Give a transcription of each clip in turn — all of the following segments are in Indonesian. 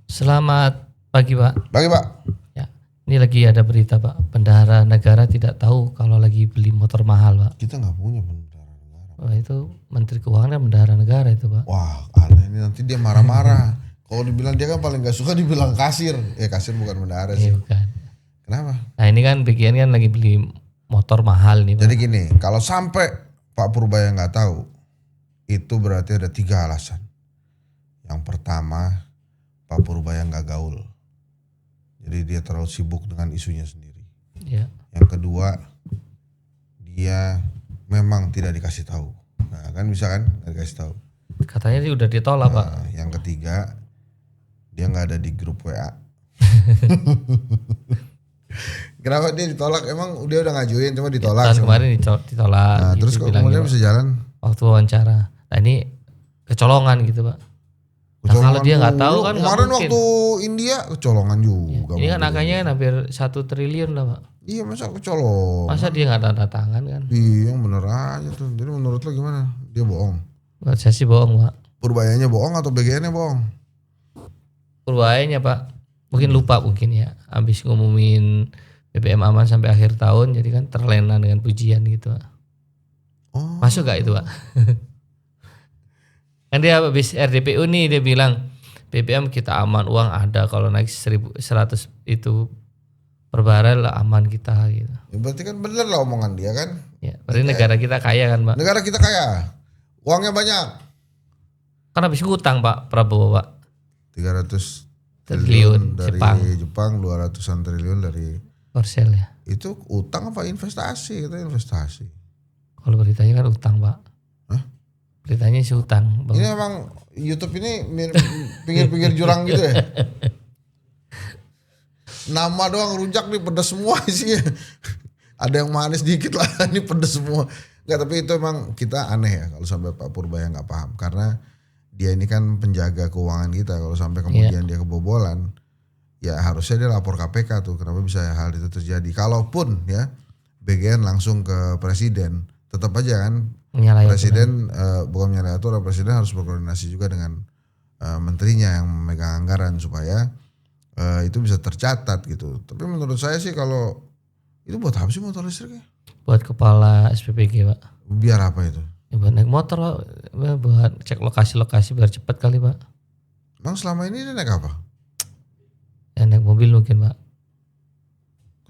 Selamat pagi Pak. Pagi Pak. Ya, ini lagi ada berita Pak, bendahara negara tidak tahu kalau lagi beli motor mahal Pak. Kita nggak punya bendahara negara. Wah, itu Menteri Keuangan dan bendahara negara itu Pak. Wah aneh ini, nanti dia marah-marah. Kalau dibilang dia kan paling gak suka dibilang kasir. Kasir bukan bendahara sih. Bukan. Kenapa? Nah ini kan bagian kan lagi beli motor mahal nih Pak. Jadi gini, kalau sampai Pak Purbaya nggak tahu, itu berarti ada 3 alasan. Yang pertama, Pak Purbaya nggak gaul. Jadi dia terlalu sibuk dengan isunya sendiri. Ya. Yang kedua, dia memang tidak dikasih tahu. Nah kan bisa kan nggak dikasih tahu. Katanya sih udah ditolak Pak. Yang ketiga, dia nggak ada di grup WA. Kenapa dia ditolak? Emang dia udah ngajuin cuma ditolak. Tahun kemarin ditolak. Nah, gitu, terus kok kemudian bisa jalan? Waktu wawancara. Nah ini kecolongan gitu Pak. Nah, kalau dia nggak tahu kan kemarin waktu India kecolongan juga. Ini kan angkanya kan hampir 1 triliun lah Pak. Iya masa kecolongan? Masa dia nggak tanda tangan kan? Iya bener aja tuh. Jadi menurut lo gimana? Dia bohong? Menurut saya sih bohong Pak. Purbayanya bohong atau BGN-nya bohong? Purbayanya Pak. Mungkin lupa mungkin ya. Habis ngumumin BBM aman sampai akhir tahun jadi kan terlena dengan pujian gitu Pak. Oh. Masuk gak itu Pak? Kan dia habis RDPU nih dia bilang BBM kita aman, uang ada, kalau naik 1.100 itu per barel lah aman kita gitu. Ya berarti kan bener lah omongan dia kan. Ya, berarti negara kita kaya kan Pak. Negara kita kaya, uangnya banyak. Kan habis ngutang Pak Prabowo Pak. 300 triliun dari Jepang 200-an triliun dari Korsel ya. Itu utang apa investasi? Itu investasi. Kalau beritanya kan utang Pak. Hah? Beritanya sih utang Bang. Ini emang YouTube ini pinggir-pinggir jurang gitu ya? Nama doang rujak nih pedas semua isinya. Ada yang manis dikit lah, ini pedas semua. Enggak, tapi itu emang kita aneh ya kalau sampai Pak Purbaya nggak paham. Karena dia ini kan penjaga keuangan kita. Kalau sampai kemudian dia kebobolan, ya harusnya dia lapor KPK tuh. Kenapa bisa hal itu terjadi? Kalaupun ya BGN langsung ke presiden, tetap aja kan presiden bukan menyalahi aturan, presiden harus berkoordinasi juga dengan menterinya yang memegang anggaran supaya itu bisa tercatat gitu. Tapi menurut saya sih kalau itu buat apa sih motor listriknya? Buat kepala SPPG Pak. Biar apa itu? Ya, buat naik motor Pak, buat cek lokasi-lokasi biar cepat kali Pak. Emang selama ini dia naik apa? Ya naik mobil mungkin Pak.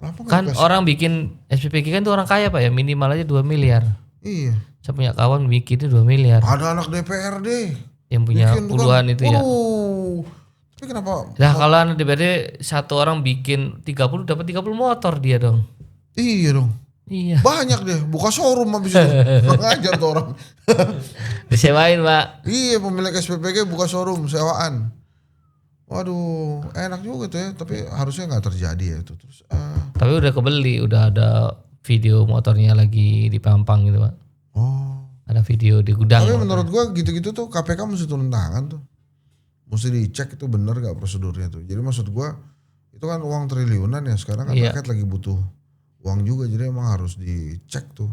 Kenapa kan orang bikin SPPG kan tuh orang kaya Pak ya, minimal aja 2 miliar. Iya. Saya punya kawan bikin itu 2 miliar. Ada anak DPRD yang punya bikin puluhan itu ya. Tapi kenapa? Nah kalau anak DPRD satu orang bikin 30 dapat 30 motor dia dong. Iya dong. Iya. Banyak deh, buka showroom habis itu. Ngajar tuh orang. Disewain Pak. Iya, pemilik SPPG buka showroom sewaan. Waduh, enak juga tuh ya, tapi harusnya nggak terjadi ya itu terus. Tapi udah kebeli, udah ada video motornya lagi di Pampang gitu Pak. Oh. Ada video di gudang. Tapi menurut gua gitu-gitu tuh KPK mesti turun tangan tuh. Mesti dicek itu bener gak prosedurnya tuh. Jadi maksud gua itu kan uang triliunan ya, sekarang kan rakyat lagi butuh uang juga, jadi emang harus dicek tuh.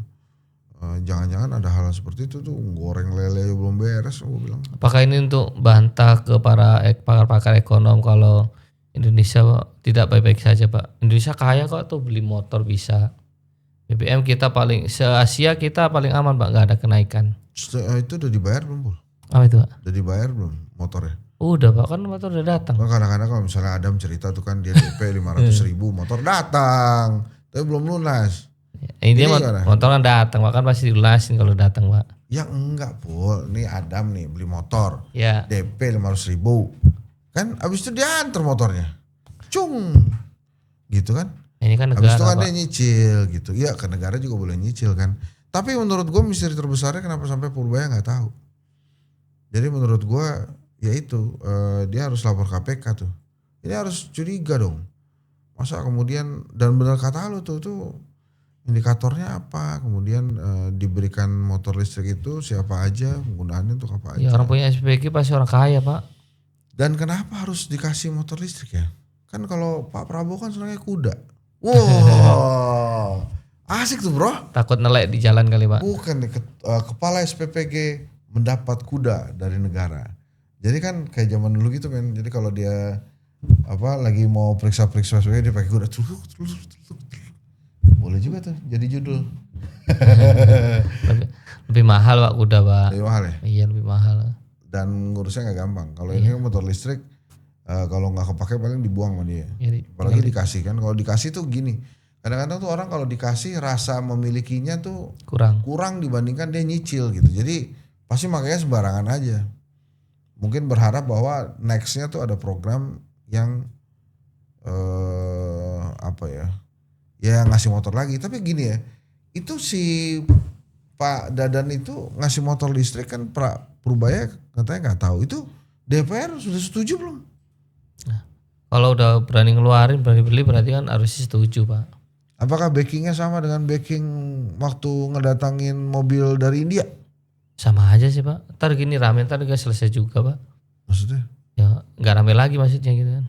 Jangan-jangan ada hal seperti itu tuh, goreng lele belum beres gue bilang. Apakah ini untuk bantah ke para pakar-pakar ekonom kalau Indonesia tidak baik-baik saja Pak? Indonesia kaya kok tuh, beli motor bisa. BBM kita paling se-Asia kita paling aman Pak, nggak ada kenaikan. Itu udah dibayar belum Bul? Apa itu Pak? Udah dibayar belum motornya? Udah Pak, kan motor udah datang. Kadang-kadang kalau misalnya Adam cerita tuh kan dia DP 500.000 motor datang, tapi belum lunas. Ini motor kan datang Pak, kan pasti dilunasin kalau datang Pak. Ya enggak Pul, nih Adam nih beli motor, ya. DP 500.000, kan abis itu dia antar motornya, cung, gitu kan? Ini kan negara. Abis itu kan Pak, dia nyicil gitu, ya ke negara juga boleh nyicil kan. Tapi menurut gue misteri terbesarnya kenapa sampai Purbaya nggak tahu. Jadi menurut gue ya itu dia harus lapor KPK tuh. Ini harus curiga dong. Masa kemudian dan benar kata lo tuh indikatornya apa, kemudian diberikan motor listrik itu siapa aja, penggunaannya untuk apa aja. Ya orang punya SPG pasti orang kaya Pak. Dan kenapa harus dikasih motor listrik ya? Kan kalau Pak Prabowo kan senangnya kuda. Wow, asik tuh bro. Takut nelek di jalan kali Pak. Bukan, kepala SPPG mendapat kuda dari negara. Jadi kan kayak zaman dulu gitu men. Jadi kalau dia lagi mau periksa-periksa dia pakai kuda. Boleh juga tuh jadi judul. lebih, lebih mahal Pak kuda Pak. Lebih mahal ya? Iya lebih mahal. Dan ngurusnya nggak gampang. Kalau ini kan motor listrik, kalau nggak kepake paling dibuang sama dia. Iya, Apalagi dikasih kan. Kalau dikasih tuh gini, kadang-kadang tuh orang kalau dikasih rasa memilikinya tuh kurang dibandingkan dia nyicil gitu. Jadi pasti makanya sembarangan aja. Mungkin berharap bahwa nextnya tuh ada program yang ya ngasih motor lagi. Tapi gini ya, itu si Pak Dadan itu ngasih motor listrik kan Purbaya katanya nggak tahu. Itu DPR sudah setuju belum? Nah, kalau udah berani ngeluarin, berani beli berarti kan harus setuju Pak. Apakah backingnya sama dengan backing waktu ngedatangin mobil dari India? Sama aja sih Pak. Ntar gini rame, ntar gak selesai juga Pak. Maksudnya? Ya nggak rame lagi maksudnya gitu kan.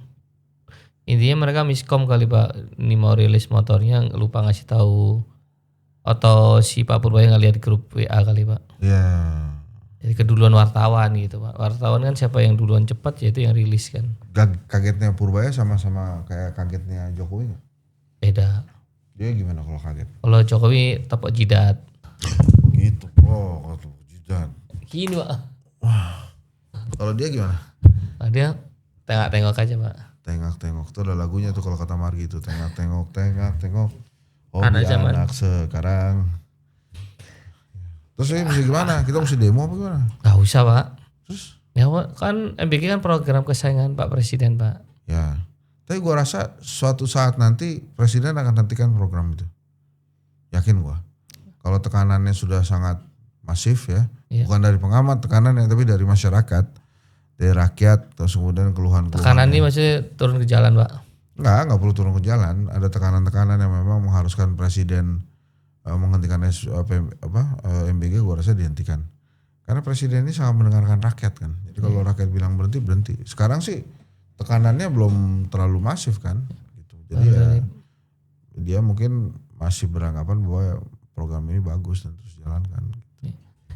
Intinya mereka miskom kali Pak. Ini mau rilis motornya lupa ngasih tahu. Atau si Pak Purbaya nggak lihat di grup WA kali Pak. Ya. Jadi keduluan wartawan gitu Pak. Wartawan kan siapa yang duluan cepat ya itu yang rilis kan. Kagetnya Purbaya sama-sama kayak kagetnya Jokowi nggak? Beda. Dia gimana kalau kaget? Kalau Jokowi tepuk jidat. Gitu. Oh, kalau tepuk jidat. Gini Pak. Wah. Kalau dia gimana? Nah, dia tengok-tengok aja Pak. Tengok-tengok tuh ada lagunya tuh kalau kata Margi itu tengok-tengok. Oh, anak sekarang. Terus ini mesti gimana? Kita mesti demo apa gimana? Gak usah Pak. Terus? Ya kan MBG kan program kesayangan Pak Presiden Pak. Ya. Tapi gua rasa suatu saat nanti Presiden akan hentikan program itu. Yakin gua. Kalau tekanannya sudah sangat masif ya. Bukan dari pengamat tekanannya tapi dari masyarakat. Dari rakyat terus kemudian keluhan. Tekanan ini maksudnya turun ke jalan Pak? Enggak perlu turun ke jalan. Ada tekanan-tekanan yang memang mengharuskan Presiden menghentikan MBG, gua rasa dihentikan. Karena Presiden ini sangat mendengarkan rakyat kan. Jadi kalau rakyat bilang berhenti. Sekarang sih tekanannya belum terlalu masif kan. Gitu. Jadi ya dia mungkin masih beranggapan bahwa program ini bagus dan terus jalankan.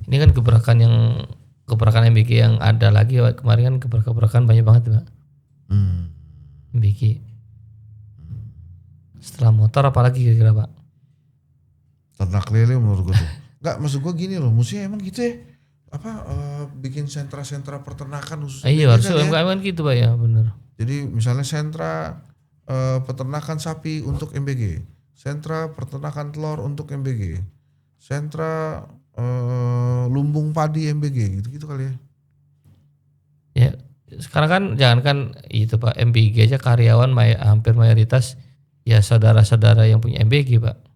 Ini kan gebrakan MBG yang ada lagi kemarin kan gebrakan banyak banget Pak. MBG. Setelah motor apalagi kira-kira Pak? Ternak lele menurut gue tuh. Enggak, maksud gue gini loh, mestinya emang gitu ya. Bikin sentra-sentra peternakan khusus. Iya, harus UMKM kan gitu Pak ya, benar. Jadi misalnya sentra peternakan sapi untuk MBG, sentra peternakan telur untuk MBG, sentra lumbung padi MBG gitu-gitu kali ya. Ya, sekarang kan jangankan itu Pak, MBG aja karyawan hampir mayoritas ya saudara-saudara yang punya MBG Pak.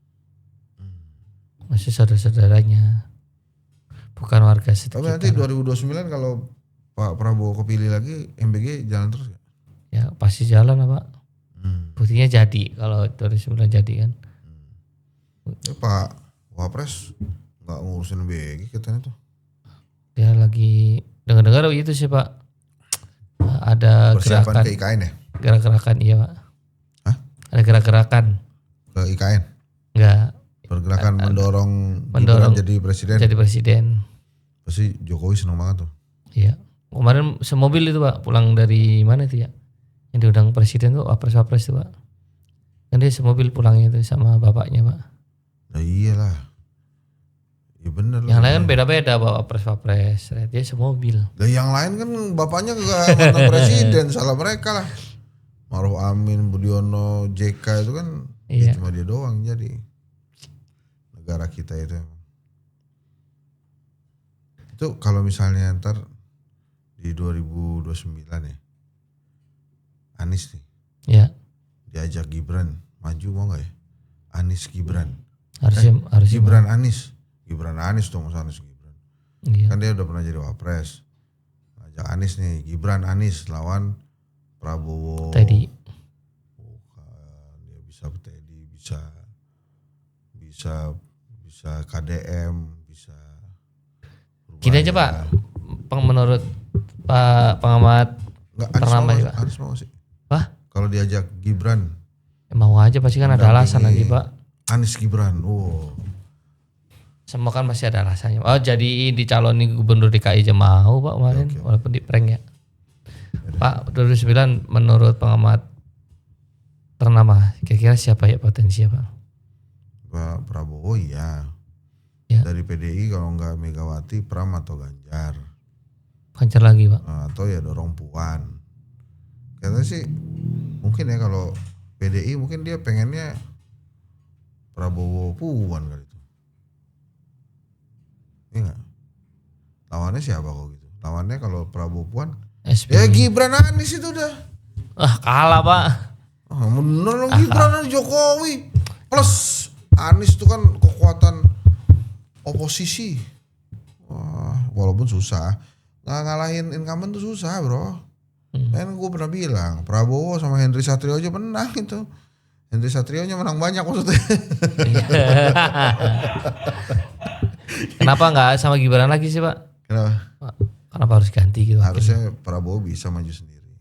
Masih saudara-saudaranya. Bukan warga sekitar. Tapi nanti 2029 kalau Pak Prabowo kepilih lagi, MBG jalan terus gak? Ya pasti jalan lah Pak. Buktinya jadi kalau 2009 jadi kan. Ya, Pak Wapres gak ngurusin MBG katanya tuh. Dia lagi dengar-dengar itu sih Pak. Ada persiapan gerakan. ke IKN ya? Gerak-gerakan iya Pak. Hah? Ada gerak-gerakan. Ke IKN? Enggak. Pergerakan mendorong Gibran jadi presiden. Jadi presiden. Pasti Jokowi seneng banget tuh. Iya. Kemarin semobil itu Pak pulang dari mana itu ya? Yang diundang presiden tuh Wapres itu Pak. Kan dia semobil pulangnya itu sama bapaknya Pak. Nah iyalah. Ya bener. Yang lain kan beda-beda Pak Wapres. Dia semobil. Nah yang lain kan bapaknya kagak mantan presiden. Salah mereka lah. Maruf Amin, Budiono, JK itu kan ya cuma dia doang jadi. Negara kita itu kalau misalnya ntar di 2029 ya Anies nih ya diajak Gibran maju mau nggak ya? Anies Gibran harus Gibran Anies dong, Anies Gibran kan dia udah pernah jadi wapres. Ajak Anies nih, Gibran Anies lawan Prabowo Teddy. Dia bisa Teddy, bisa KDM, bisa gini aja Pak, menurut Pak pengamat ternama juga. Anies mau sih? Wah? Kalau diajak Gibran? Mau aja pasti kan ada alasan nanti Pak. Anies Gibran, semua kan masih ada alasannya. Oh jadi dicalonin gubernur DKI aja mau Pak kemarin, walaupun di prank ya. Pak 2009 menurut pengamat ternama kira-kira siapa ya potensi Pak? Pak Prabowo iya. Ya. Dari PDI kalau nggak Megawati, Pram atau Ganjar. Ganjar lagi Pak. Atau ya dorong Puan. Katanya sih mungkin ya kalau PDI mungkin dia pengennya Prabowo Puan kali itu. Iya nggak? Lawannya siapa kok gitu? Lawannya kalau Prabowo Puan, SBY. ya Gibran Anies itu udah. Kalah Pak. Bener loh Gibran Anies Jokowi. Plus Anies itu kan kekuatan oposisi. Wah, walaupun susah. Ngalahin incumbent tuh susah bro. Kan gue pernah bilang Prabowo sama Henry Satrio aja menang itu. Henry Satrio nya menang banyak maksudnya. Kenapa nggak sama Gibran lagi sih Pak? Kenapa? Kenapa harus ganti gitu? Harusnya Prabowo bisa maju sendiri.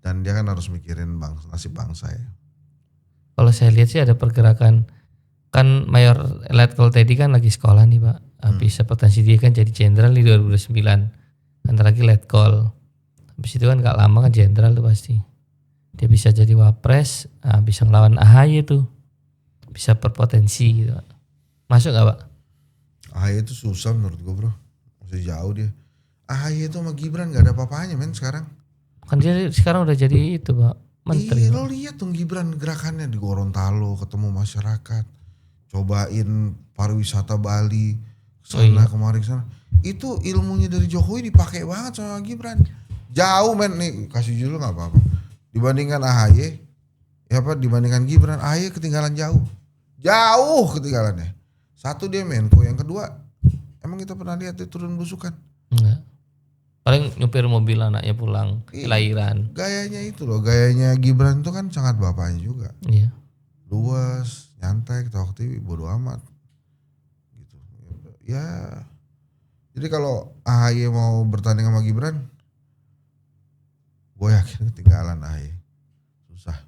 Dan dia kan harus mikirin nasib bangsa ya. Kalau saya lihat sih ada pergerakan, kan Mayor Letkol Teddy kan lagi sekolah nih Pak. Bisa potensi dia kan jadi jenderal di 2009. Antara lagi Letkol. Habis itu kan gak lama kan jenderal tuh pasti. Dia bisa jadi wapres, bisa ngelawan AHY tuh. Bisa berpotensi gitu Pak. Masuk gak Pak? AHY itu susah menurut gue bro. Masih jauh dia. AHY itu sama Gibran gak ada apa-apanya men sekarang. Kan dia sekarang udah jadi itu Pak, menteri. Lo lihat dong Gibran gerakannya di Gorontalo ketemu masyarakat. Cobain pariwisata Bali. Kesana kemari kesana. Itu ilmunya dari Jokowi dipakai banget sama Gibran. Jauh men nih kasih judul gak apa-apa. Dibandingkan AHY. Ya apa dibandingkan Gibran. AHY ketinggalan jauh. Jauh ketinggalannya. Satu dia Menko. Yang kedua. Emang kita pernah lihat dia turun belusukan? Enggak. Paling nyupir mobil anaknya pulang kelahiran. Gayanya itu loh. Gayanya Gibran itu kan sangat bapaknya juga. Iya. Luas. Nyantai ketawa ketiwi. Bodo amat. Gitu. Ya. Jadi kalau AHY mau bertanding sama Gibran. Gue yakin ketinggalan AHY. Susah.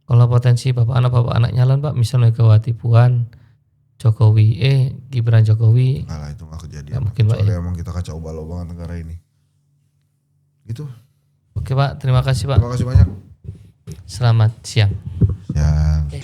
Kalau potensi bapak anak nyalon Pak, misalnya Megawati Puan, Jokowi, Gibran Jokowi. Alah itu gak kejadian. Gak mungkin Pak. Soalnya emang kita kacau balau banget negara ini. Gitu. Oke Pak, terima kasih Pak. Terima kasih banyak. Selamat siang. Siang. Oke.